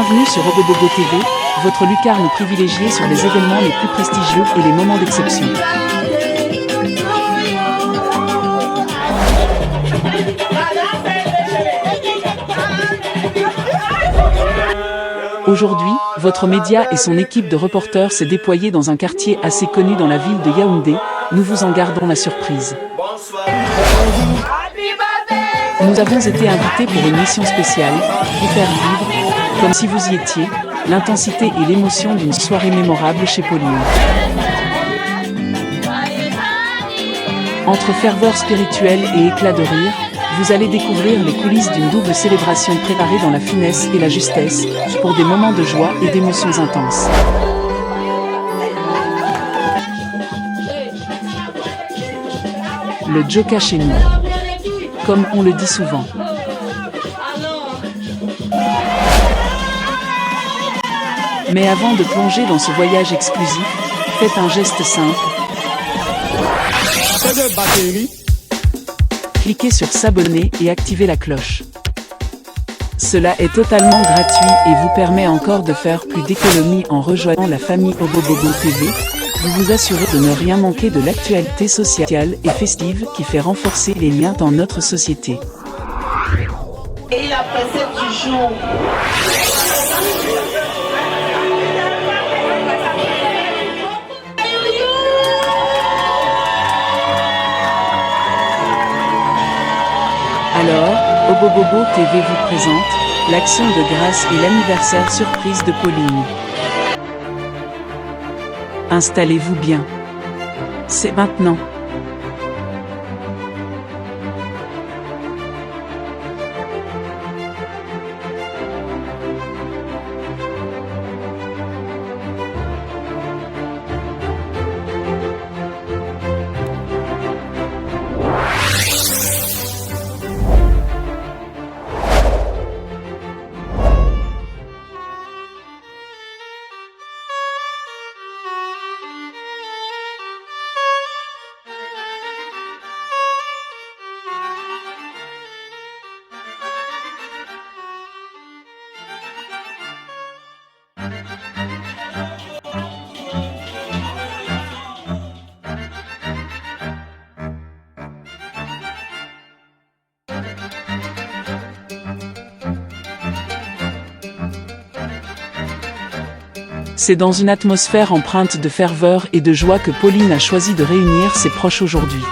Bienvenue sur Obobobo TV, votre lucarne privilégiée sur les événements les plus prestigieux et les moments d'exception. Aujourd'hui, votre média et son équipe de reporters s'est déployée dans un quartier assez connu dans la ville de Yaoundé. Nous vous en gardons la surprise. Nous avons été invités pour une mission spéciale, vous faire vivre, comme si vous y étiez, l'intensité et l'émotion d'une soirée mémorable chez Pauline. Entre ferveur spirituelle et éclat de rire, vous allez découvrir les coulisses d'une double célébration préparée dans la finesse et la justesse, pour des moments de joie et d'émotions intenses. Le Joka chez nous, comme on le dit souvent. Mais avant de plonger dans ce voyage exclusif, faites un geste simple. Cliquez sur s'abonner et activez la cloche. Cela est totalement gratuit et vous permet encore de faire plus d'économies en rejoignant la famille Obobobo TV. Vous vous assurez de ne rien manquer de l'actualité sociale et festive qui fait renforcer les liens dans notre société. Et la précède du jour. Alors, Obobobo TV vous présente l'action de grâce et l'anniversaire surprise de Pauline. Installez-vous bien. C'est maintenant. C'est dans une atmosphère empreinte de ferveur et de joie que Pauline a choisi de réunir ses proches aujourd'hui.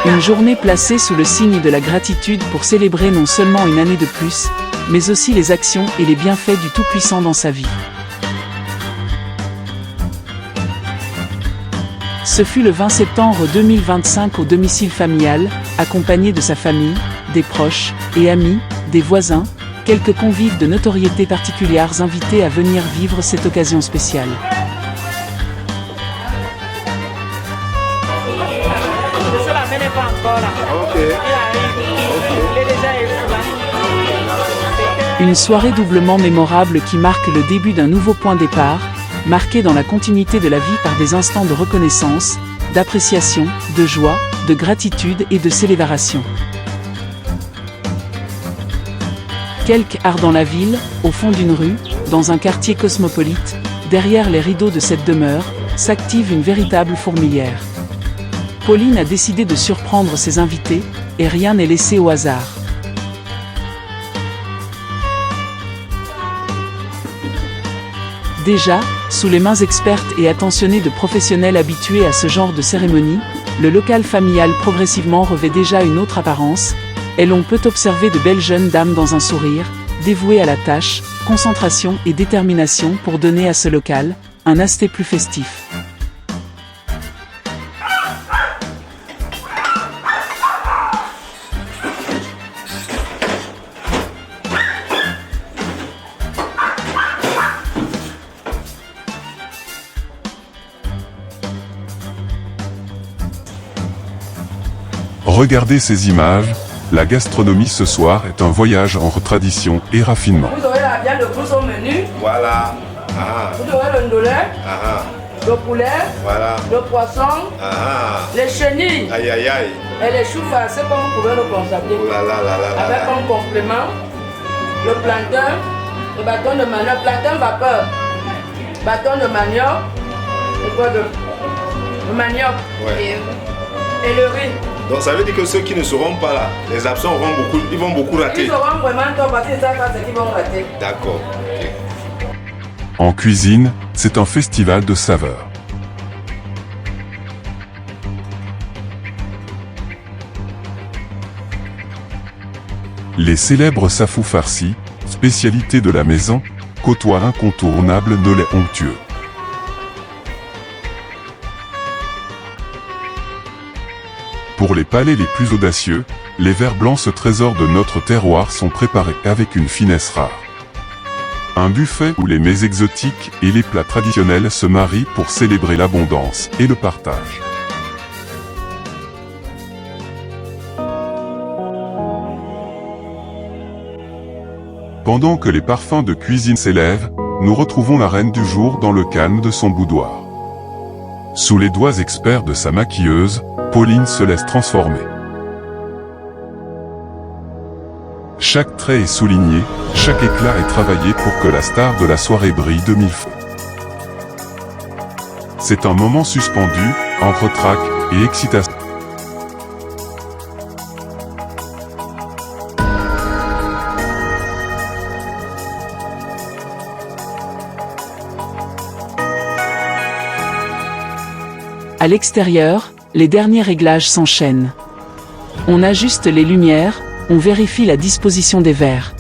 Une journée placée sous le signe de la gratitude pour célébrer non seulement une année de plus, mais aussi les actions et les bienfaits du Tout-Puissant dans sa vie. Ce fut le 20 septembre 2025 au domicile familial, accompagné de sa famille, des proches et amis, des voisins, quelques convives de notoriété particulières invités à venir vivre cette occasion spéciale. Une soirée doublement mémorable qui marque le début d'un nouveau point de départ, marqué dans la continuité de la vie par des instants de reconnaissance, d'appréciation, de joie, de gratitude et de célébration. Quelque part dans la ville, au fond d'une rue, dans un quartier cosmopolite, derrière les rideaux de cette demeure, s'active une véritable fourmilière. Pauline a décidé de surprendre ses invités, et rien n'est laissé au hasard. Déjà, sous les mains expertes et attentionnées de professionnels habitués à ce genre de cérémonie, le local familial progressivement revêt déjà une autre apparence, et l'on peut observer de belles jeunes dames dans un sourire, dévouées à la tâche, concentration et détermination pour donner à ce local un aspect plus festif. Regardez ces images, la gastronomie ce soir est un voyage entre tradition et raffinement. Vous aurez la viande de pousse au menu. Voilà. Vous aurez le ndolé. le poulet, Voilà. le poisson, les chenilles Aïe, aïe, aïe. et les choux farcis comme vous pouvez le constater. Oh là là là là là Avec là. comme complément le plantain, le bâton de manioc, plantain vapeur, bâton de manioc et quoi de le manioc Ouais. et le riz. Donc ça veut dire que ceux qui ne seront pas là, les absents ils vont beaucoup rater. Ils auront vraiment tort parce qu'ils savent pas ce qu'ils vont rater. D'accord. Ok. En cuisine, c'est un festival de saveurs. Les célèbres safou farcis, spécialité de la maison, côtoient l'incontournable nolet onctueux. Pour les palais les plus audacieux, les vers blancs, ce trésor de notre terroir, sont préparés avec une finesse rare. Un buffet où les mets exotiques et les plats traditionnels se marient pour célébrer l'abondance et le partage. Pendant que les parfums de cuisine s'élèvent, nous retrouvons la reine du jour dans le calme de son boudoir. Sous les doigts experts de sa maquilleuse, Pauline se laisse transformer. Chaque trait est souligné, chaque éclat est travaillé pour que la star de la soirée brille de mille feux. C'est un moment suspendu, entre trac et excitation. À l'extérieur, les derniers réglages s'enchaînent. On ajuste les lumières, on vérifie la disposition des verres.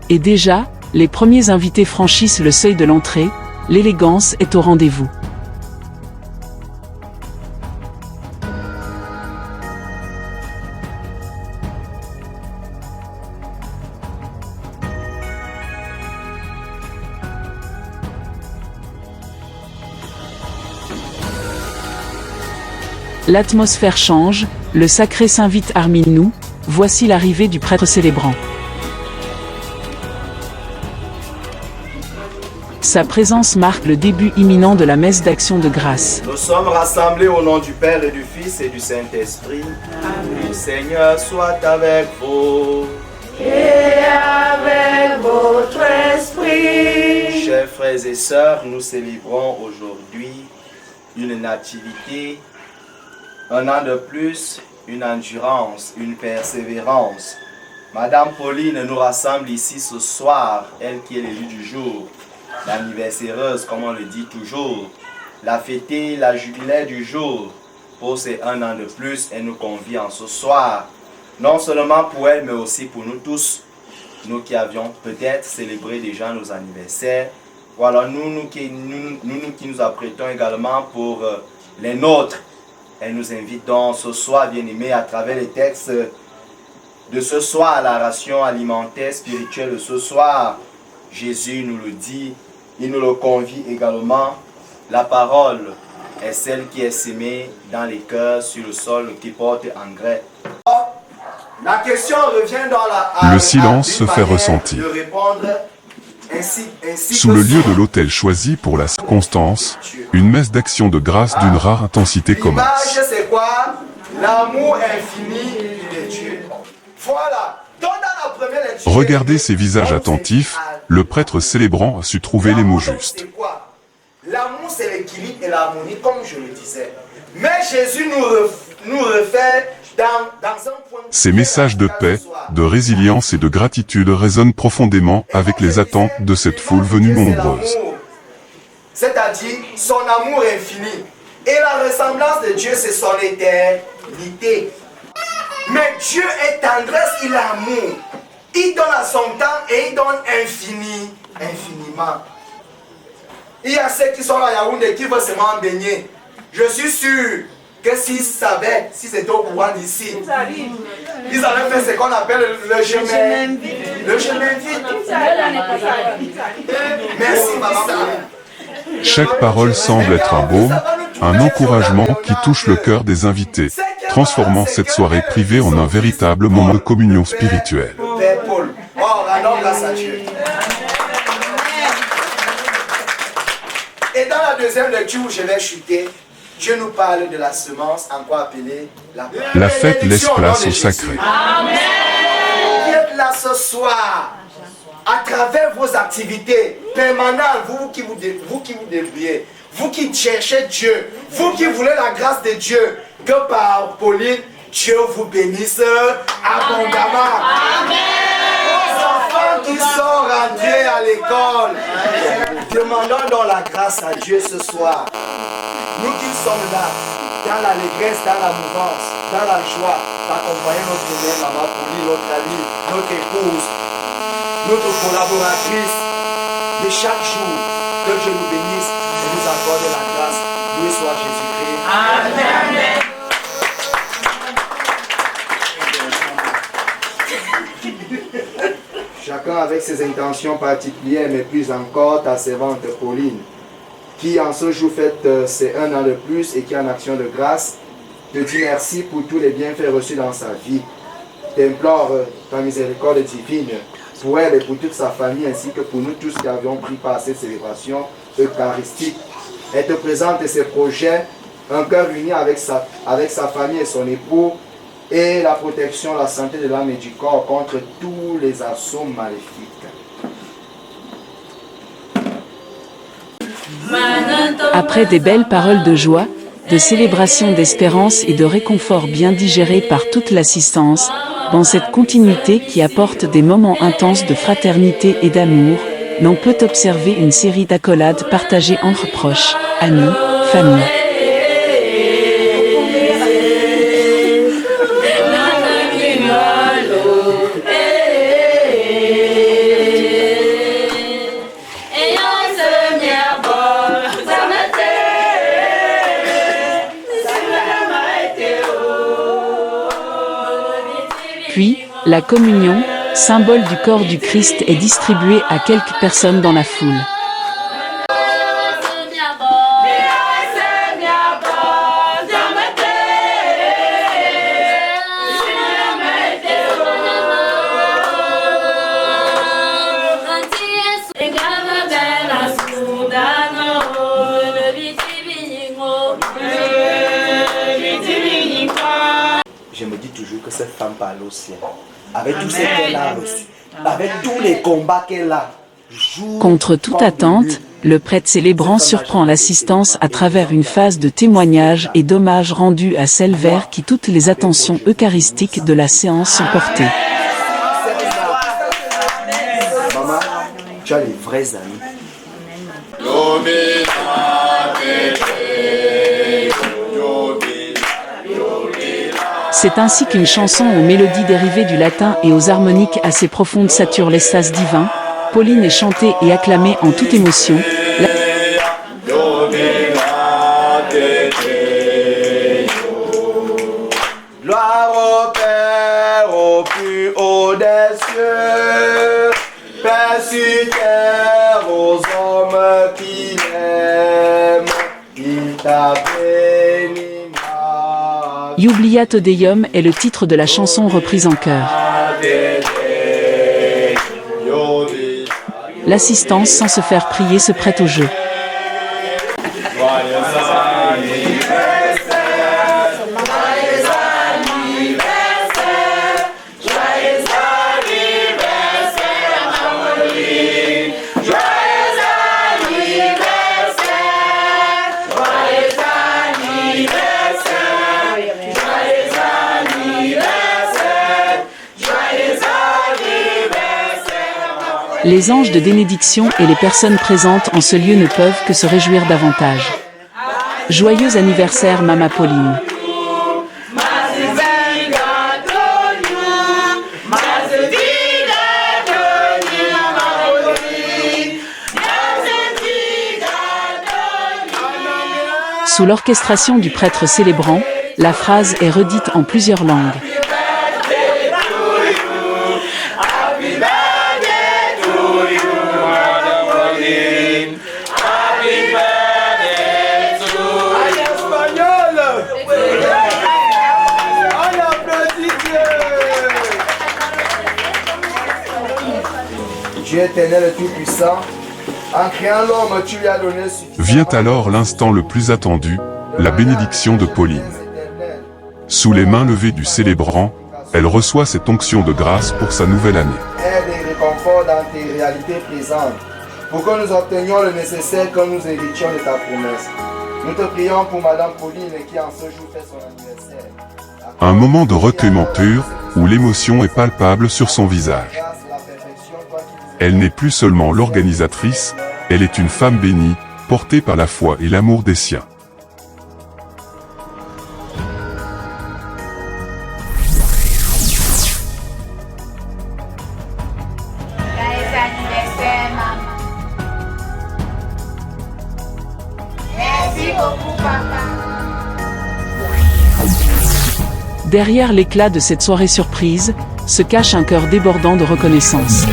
Et déjà, les premiers invités franchissent le seuil de l'entrée, l'élégance est au rendez-vous. L'atmosphère change, le sacré s'invite parmi nous, voici l'arrivée du prêtre célébrant. Sa présence marque le début imminent de la messe d'action de grâce. Nous sommes rassemblés au nom du Père et du Fils et du Saint-Esprit. Le Seigneur soit avec vous. Et avec votre esprit. Chers frères et sœurs, nous célébrons aujourd'hui une nativité, un an de plus, une endurance, une persévérance. Madame Pauline nous rassemble ici ce soir, elle qui est l'élue du jour, l'anniversaireuse comme on le dit toujours, la fêtée, la jubilaire du jour. Pour ces un an de plus, elle nous convie en ce soir, non seulement pour elle, mais aussi pour nous tous, nous qui avions peut-être célébré déjà nos anniversaires. Voilà, nous qui nous apprêtons également pour les nôtres. Elle nous invite donc ce soir, bien-aimés, à travers les textes de ce soir, la ration alimentaire spirituelle de ce soir. Jésus nous le dit, il nous le convie également. La parole est celle qui est sémée dans les cœurs sur le sol qui porte engrais. La question revient dans la... Le silence se fait ressentir. De répondre ainsi Sous le lieu de l'autel choisi pour la circonstance, une messe d'action de grâce d'une rare intensité commence. L'image, c'est quoi? L'amour infini de Dieu. Voilà. Donc, dans la première lecture, Regardez ces visages attentifs, le prêtre célébrant a su trouver les mots justes. C'est quoi? L'amour, c'est l'équilibre et l'harmonie, comme je le disais. Mais Jésus nous refait dans un point... Ces messages de paix, de résilience et de gratitude résonnent profondément avec les attentes de cette foule venue nombreuse. C'est-à-dire son amour infini. Et la ressemblance de Dieu, c'est son éternité. Mais Dieu est tendresse, il est amour. Il donne à son temps et il donne infiniment. Il y a ceux qui sont là à Yaoundé qui veulent seulement baigner. Je suis sûr que s'ils savaient, si c'était au pouvoir d'ici, ils allaient faire ce qu'on appelle le chemin vide. Le chemin vide. Merci, maman. Chaque parole semble être un baume, un encouragement qui touche le cœur des invités, transformant cette soirée privée en un véritable moment de communion spirituelle. Père Paul, oh, rendons grâce à Dieu. Et dans la deuxième lecture où je vais chuter, Dieu nous parle de la semence, encore appelée la parole. La fête laisse place au sacré. Amen. Vous êtes là ce soir, à travers vos activités permanentes, vous qui vous débrouillez, vous qui cherchez Dieu, vous qui voulez la grâce de Dieu, que par Pauline, Dieu vous bénisse abondamment. Amen. Vos enfants qui sont rentrés à l'école, demandons donc la grâce à Dieu ce soir. Nous qui sommes là, dans l'allégresse, dans la mouvance, dans la joie, d'accompagner notre mère, maman Pauline, notre amie, notre épouse, notre collaboratrice de chaque jour. Que Dieu nous bénisse et nous accorde la grâce. Loué soit Jésus-Christ. Amen. Chacun avec ses intentions particulières, mais plus encore ta servante Pauline, qui en ce jour fête ses 1 an de plus et qui en action de grâce, te dit merci pour tous les bienfaits reçus dans sa vie. T'implore ta miséricorde divine pour elle et pour toute sa famille ainsi que pour nous tous qui avions pris part à cette célébration eucharistique. Elle te présente ses projets, un cœur uni avec sa famille et son époux, et la protection, la santé de l'âme et du corps contre tous les assauts maléfiques. Après des belles paroles de joie, de célébration d'espérance et de réconfort bien digérés par toute l'assistance, dans cette continuité qui apporte des moments intenses de fraternité et d'amour, l'on peut observer une série d'accolades partagées entre proches, amis, famille. Puis, la communion, symbole du corps du Christ, est distribuée à quelques personnes dans la foule. Je me dis toujours que cette femme parle au ciel. Avec tout ce qu'elle a reçu, avec tous les combats qu'elle a. Contre toute attente, le prêtre célébrant surprend l'assistance à travers une phase de témoignage et d'hommage rendu à celle vers qui toutes les attentions eucharistiques de la séance sont portées. Maman, tu as les vrais amis. C'est ainsi qu'une chanson aux mélodies dérivées du latin et aux harmoniques assez profondes sature l'extase divin. Pauline est chantée et acclamée en toute émotion. Gloire au Père, au plus haut des cieux, Père sur terre, aux hommes qui l'aiment, il t'a béni. Iubliat Deum est le titre de la chanson reprise en chœur. L'assistance, sans se faire prier, se prête au jeu. Les anges de bénédiction et les personnes présentes en ce lieu ne peuvent que se réjouir davantage. Joyeux anniversaire, Mama Pauline. Sous l'orchestration du prêtre célébrant, la phrase est redite en plusieurs langues. Dieu éternel et tout-puissant, en créant l'homme, tu lui as donné suffisamment. Vient alors l'instant le plus attendu, la bénédiction de Pauline. Sous les mains levées du célébrant, elle reçoit cette onction de grâce pour sa nouvelle année. Aide et réconfort dans tes réalités présentes, pour que nous obtenions le nécessaire que nous héritions de ta promesse. Nous te prions pour Madame Pauline qui en ce jour fait son anniversaire. Un moment de recueillement pur, où l'émotion est palpable sur son visage. Elle n'est plus seulement l'organisatrice, elle est une femme bénie, portée par la foi et l'amour des siens. Joyeux anniversaire, maman. Merci beaucoup, papa. Derrière l'éclat de cette soirée surprise, se cache un cœur débordant de reconnaissance.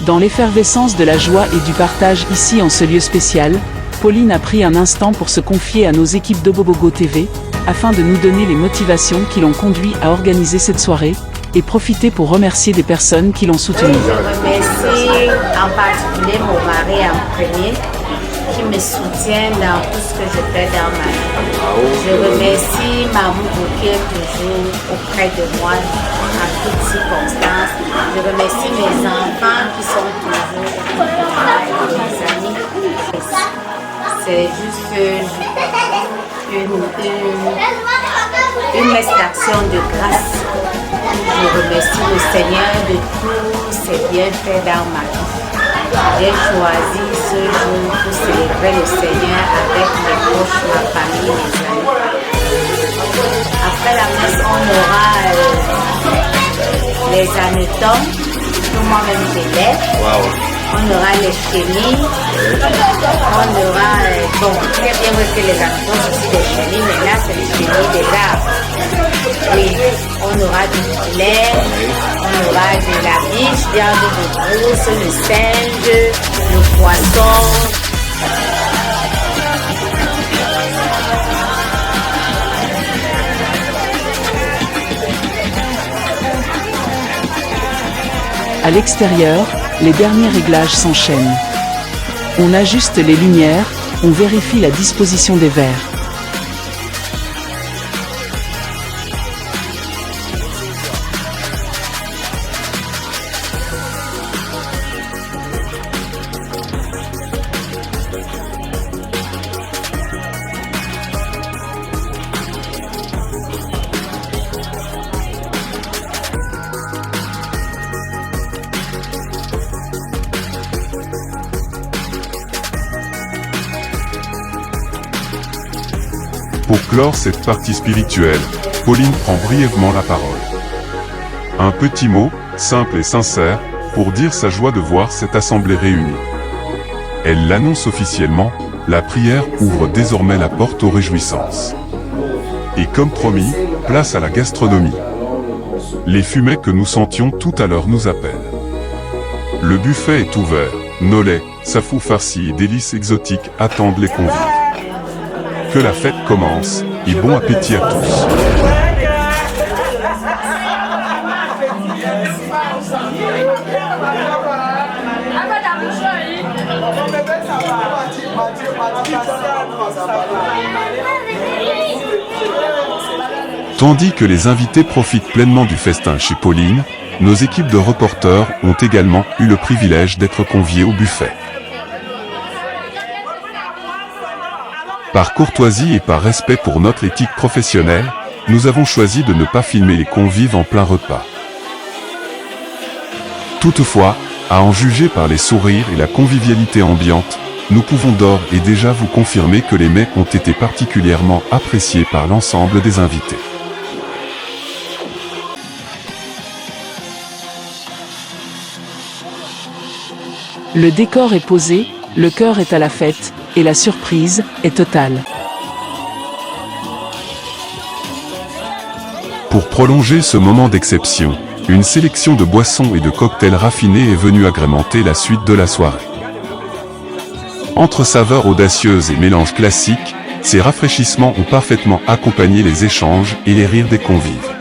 Dans l'effervescence de la joie et du partage ici en ce lieu spécial, Pauline a pris un instant pour se confier à nos équipes d'Obobogo TV, afin de nous donner les motivations qui l'ont conduit à organiser cette soirée, et profiter pour remercier des personnes qui l'ont soutenue. Je remercie en particulier mon mari en premier, qui me soutient dans tout ce que je fais dans ma vie. Je remercie Mamoudou qui est toujours auprès de moi en toutes circonstances. Je remercie mes enfants qui sont toujours mes amis. C'est juste une extraction de grâce. Je remercie le Seigneur de tous ses bienfaits dans ma vie. J'ai choisi ce jour pour célébrer le Seigneur avec mes proches, ma famille, mes amis. Après la messe, on aura les anetons, tout moi-même j'élève. On aura les chenilles. On aura, bon, très bien vrai que les anetons sont aussi des chenilles, mais là c'est les chenilles des arbres. Oui, on aura du poulet, on aura de la biche, viande de brousse, le singe, le poisson. À l'extérieur, les derniers réglages s'enchaînent. On ajuste les lumières, on vérifie la disposition des verres. Pour clore cette partie spirituelle, Pauline prend brièvement la parole. Un petit mot, simple et sincère, pour dire sa joie de voir cette assemblée réunie. Elle l'annonce officiellement, la prière ouvre désormais la porte aux réjouissances. Et comme promis, place à la gastronomie. Les fumets que nous sentions tout à l'heure nous appellent. Le buffet est ouvert, nolets, safou farci et délices exotiques attendent les convives. Que la fête commence, et bon appétit à tous. Tandis que les invités profitent pleinement du festin chez Pauline, nos équipes de reporters ont également eu le privilège d'être conviés au buffet. Par courtoisie et par respect pour notre éthique professionnelle, nous avons choisi de ne pas filmer les convives en plein repas. Toutefois, à en juger par les sourires et la convivialité ambiante, nous pouvons d'ores et déjà vous confirmer que les mets ont été particulièrement appréciés par l'ensemble des invités. Le décor est posé, le cœur est à la fête, et la surprise est totale. Pour prolonger ce moment d'exception, une sélection de boissons et de cocktails raffinés est venue agrémenter la suite de la soirée. Entre saveurs audacieuses et mélanges classiques, ces rafraîchissements ont parfaitement accompagné les échanges et les rires des convives.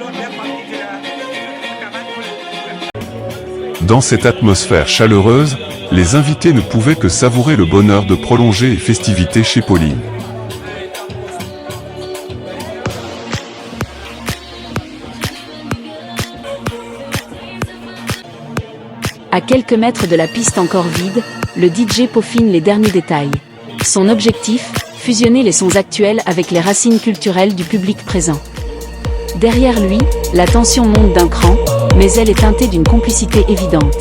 Dans cette atmosphère chaleureuse, les invités ne pouvaient que savourer le bonheur de prolonger les festivités chez Pauline. À quelques mètres de la piste encore vide, le DJ peaufine les derniers détails. Son objectif, fusionner les sons actuels avec les racines culturelles du public présent. Derrière lui, la tension monte d'un cran, mais elle est teintée d'une complicité évidente.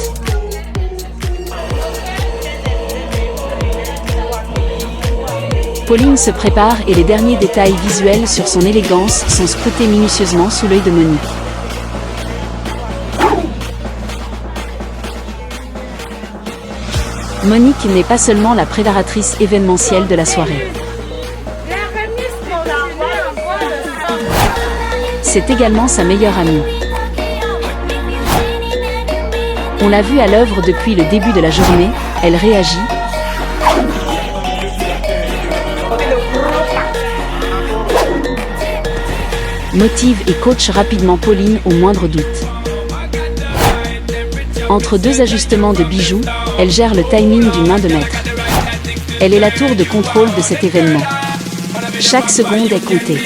Pauline se prépare et les derniers détails visuels sur son élégance sont scrutés minutieusement sous l'œil de Monique. Monique n'est pas seulement la préparatrice événementielle de la soirée. C'est également sa meilleure amie. On l'a vue à l'œuvre depuis le début de la journée, elle réagit, motive et coach rapidement Pauline au moindre doute. Entre deux ajustements de bijoux, elle gère le timing d'une main de maître. Elle est la tour de contrôle de cet événement. Chaque seconde est comptée.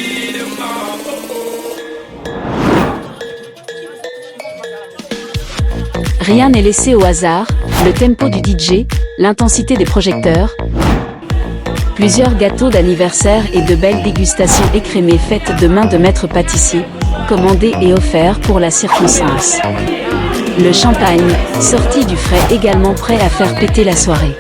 Rien n'est laissé au hasard, le tempo du DJ, l'intensité des projecteurs, plusieurs gâteaux d'anniversaire et de belles dégustations écrémées faites de main de maître pâtissier, commandées et offerts pour la circonstance. Le champagne, sorti du frais également prêt à faire péter la soirée.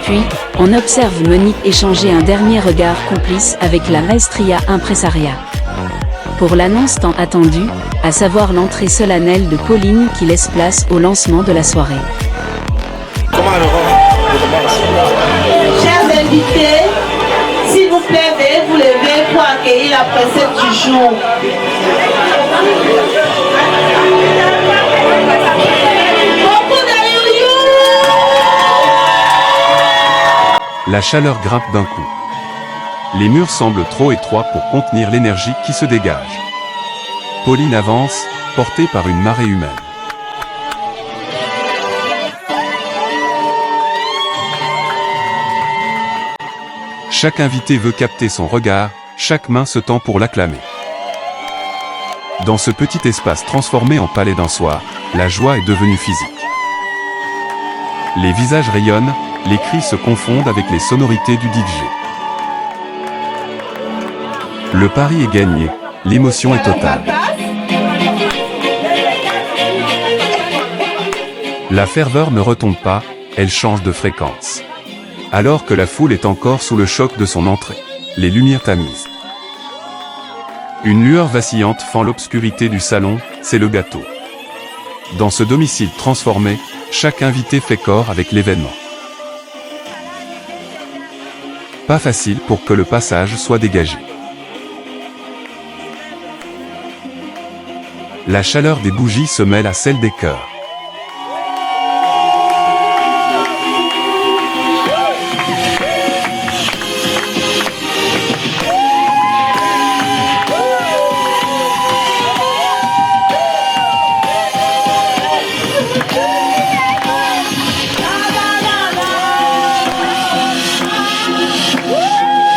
Puis, on observe Monique échanger un dernier regard complice avec la Maestria Impresaria. Pour l'annonce tant attendue, à savoir l'entrée solennelle de Pauline qui laisse place au lancement de la soirée. Chers invités, s'il vous plaît, veuillez vous lever pour accueillir la princesse du jour. Beaucoup d'alléluia. La chaleur grimpe d'un coup. Les murs semblent trop étroits pour contenir l'énergie qui se dégage. Pauline avance, portée par une marée humaine. Chaque invité veut capter son regard, chaque main se tend pour l'acclamer. Dans ce petit espace transformé en palais d'un soir, la joie est devenue physique. Les visages rayonnent, les cris se confondent avec les sonorités du DJ. Le pari est gagné, l'émotion est totale. La ferveur ne retombe pas, elle change de fréquence. Alors que la foule est encore sous le choc de son entrée, les lumières tamisent. Une lueur vacillante fend l'obscurité du salon, c'est le gâteau. Dans ce domicile transformé, chaque invité fait corps avec l'événement. Pas facile pour que le passage soit dégagé. La chaleur des bougies se mêle à celle des cœurs.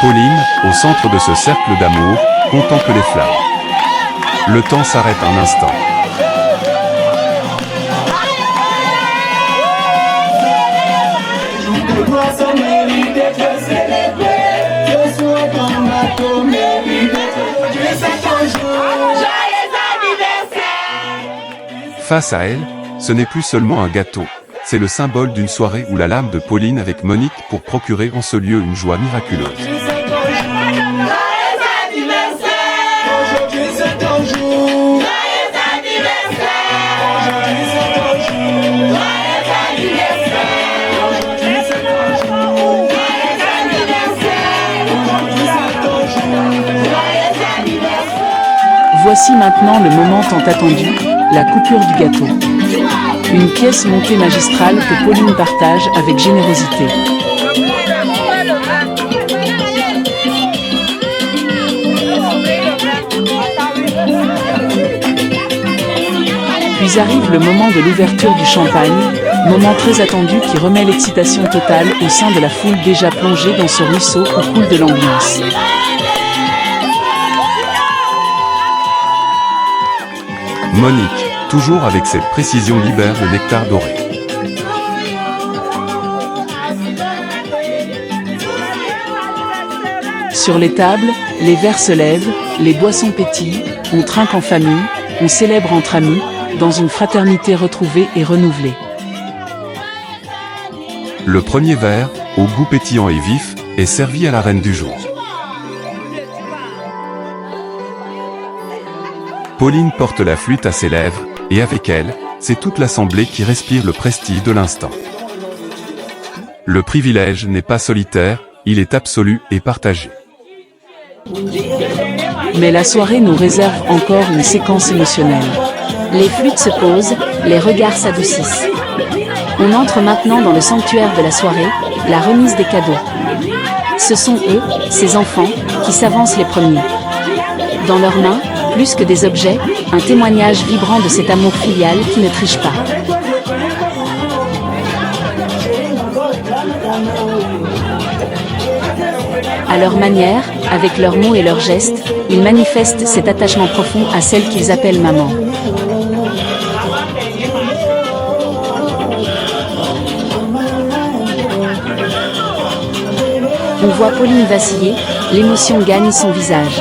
Pauline, au centre de ce cercle d'amour, contemple les flammes. Le temps s'arrête un instant. Face à elle, ce n'est plus seulement un gâteau, c'est le symbole d'une soirée où la lame de Pauline avec Monique pour procurer en ce lieu une joie miraculeuse. Voici maintenant le moment tant attendu, la coupure du gâteau. Une pièce montée magistrale que Pauline partage avec générosité. Puis arrive le moment de l'ouverture du champagne, moment très attendu qui remet l'excitation totale au sein de la foule déjà plongée dans ce ruisseau où coule de l'ambiance. Monique, toujours avec cette précision, libère le nectar doré. Sur les tables, les verres se lèvent, les boissons pétillent, on trinque en famille, on célèbre entre amis, dans une fraternité retrouvée et renouvelée. Le premier verre, au goût pétillant et vif, est servi à la reine du jour. Pauline porte la flûte à ses lèvres, et avec elle, c'est toute l'assemblée qui respire le prestige de l'instant. Le privilège n'est pas solitaire, il est absolu et partagé. Mais la soirée nous réserve encore une séquence émotionnelle. Les flûtes se posent, les regards s'adoucissent. On entre maintenant dans le sanctuaire de la soirée, la remise des cadeaux. Ce sont eux, ces enfants, qui s'avancent les premiers. Dans leurs mains, plus que des objets, un témoignage vibrant de cet amour filial qui ne triche pas. À leur manière, avec leurs mots et leurs gestes, ils manifestent cet attachement profond à celle qu'ils appellent maman. On voit Pauline vaciller, l'émotion gagne son visage.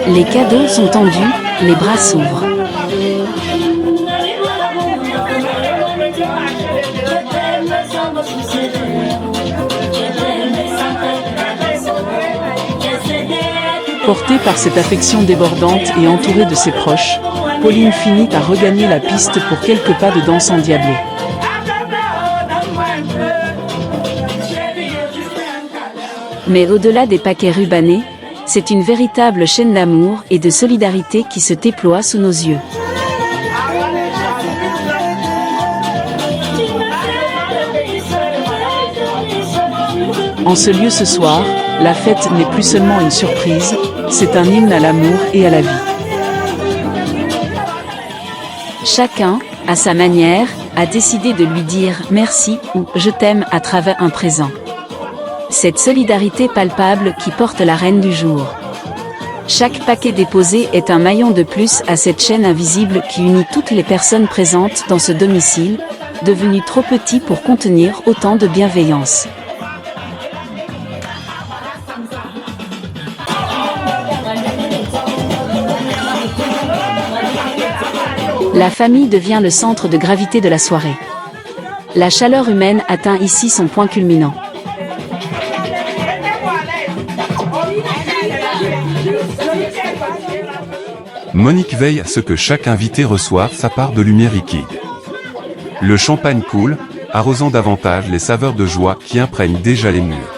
Les cadeaux sont tendus, les bras s'ouvrent. Portée par cette affection débordante et entourée de ses proches, Pauline finit par regagner la piste pour quelques pas de danse endiablée. Mais au-delà des paquets rubanés, c'est une véritable chaîne d'amour et de solidarité qui se déploie sous nos yeux. En ce lieu ce soir, la fête n'est plus seulement une surprise, c'est un hymne à l'amour et à la vie. Chacun, à sa manière, a décidé de lui dire merci ou je t'aime à travers un présent. Cette solidarité palpable qui porte la reine du jour. Chaque paquet déposé est un maillon de plus à cette chaîne invisible qui unit toutes les personnes présentes dans ce domicile, devenu trop petit pour contenir autant de bienveillance. La famille devient le centre de gravité de la soirée. La chaleur humaine atteint ici son point culminant. Monique veille à ce que chaque invité reçoive sa part de lumière liquide. Le champagne coule, arrosant davantage les saveurs de joie qui imprègnent déjà les murs.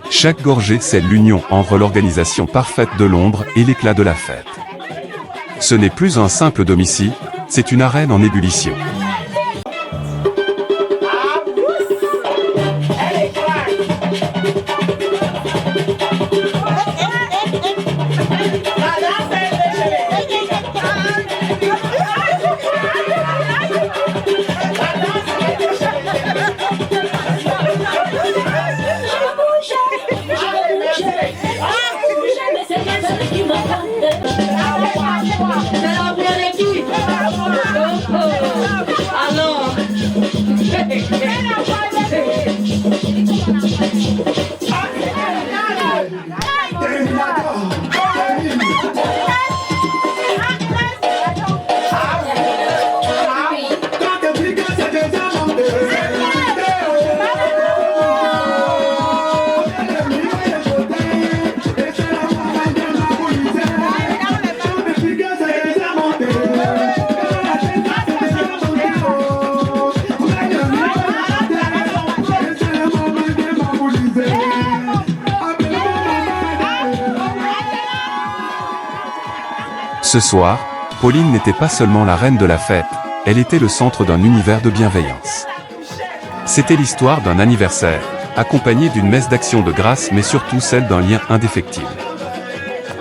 Chaque gorgée scelle l'union entre l'organisation parfaite de l'ombre et l'éclat de la fête. Ce n'est plus un simple domicile, c'est une arène en ébullition. Ce soir, Pauline n'était pas seulement la reine de la fête, elle était le centre d'un univers de bienveillance. C'était l'histoire d'un anniversaire, accompagné d'une messe d'action de grâce mais surtout celle d'un lien indéfectible.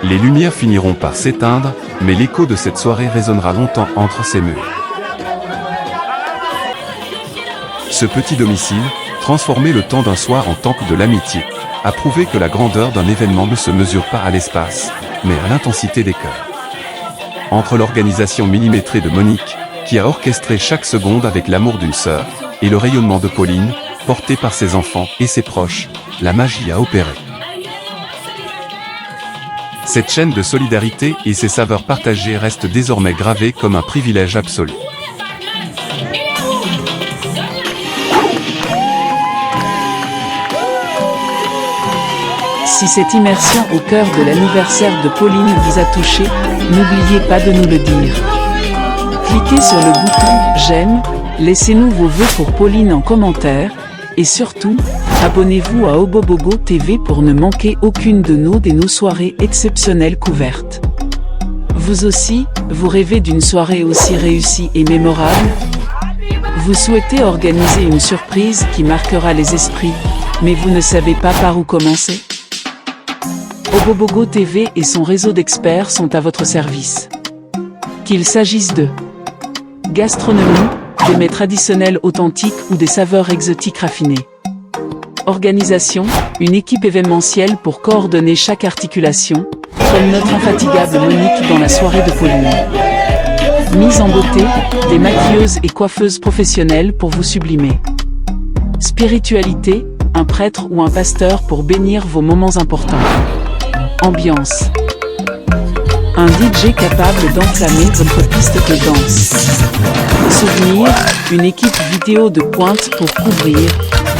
Les lumières finiront par s'éteindre, mais l'écho de cette soirée résonnera longtemps entre ces murs. Ce petit domicile, transformé le temps d'un soir en temple de l'amitié, a prouvé que la grandeur d'un événement ne se mesure pas à l'espace, mais à l'intensité des cœurs. Entre l'organisation millimétrée de Monique, qui a orchestré chaque seconde avec l'amour d'une sœur, et le rayonnement de Pauline, porté par ses enfants et ses proches, la magie a opéré. Cette chaîne de solidarité et ses saveurs partagées restent désormais gravées comme un privilège absolu. Si cette immersion au cœur de l'anniversaire de Pauline vous a touché, n'oubliez pas de nous le dire. Cliquez sur le bouton « J'aime », laissez-nous vos vœux pour Pauline en commentaire, et surtout, abonnez-vous à Obobogo TV pour ne manquer aucune de nos soirées exceptionnelles couvertes. Vous aussi, vous rêvez d'une soirée aussi réussie et mémorable? Vous souhaitez organiser une surprise qui marquera les esprits, mais vous ne savez pas par où commencer? Obobogo TV et son réseau d'experts sont à votre service. Qu'il s'agisse de gastronomie, des mets traditionnels authentiques ou des saveurs exotiques raffinées. Organisation, une équipe événementielle pour coordonner chaque articulation, comme notre infatigable Monique dans la soirée de Pauline. Mise en beauté, des maquilleuses et coiffeuses professionnelles pour vous sublimer. Spiritualité, un prêtre ou un pasteur pour bénir vos moments importants. Ambiance. Un DJ capable d'enflammer votre piste de danse. Souvenir, une équipe vidéo de pointe pour couvrir,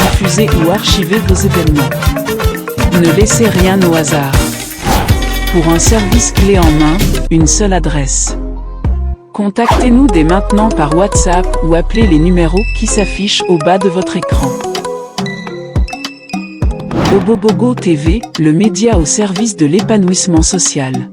diffuser ou archiver vos événements. Ne laissez rien au hasard. Pour un service clé en main, une seule adresse. Contactez-nous dès maintenant par WhatsApp ou appelez les numéros qui s'affichent au bas de votre écran. Obobogo TV, le média au service de l'épanouissement social.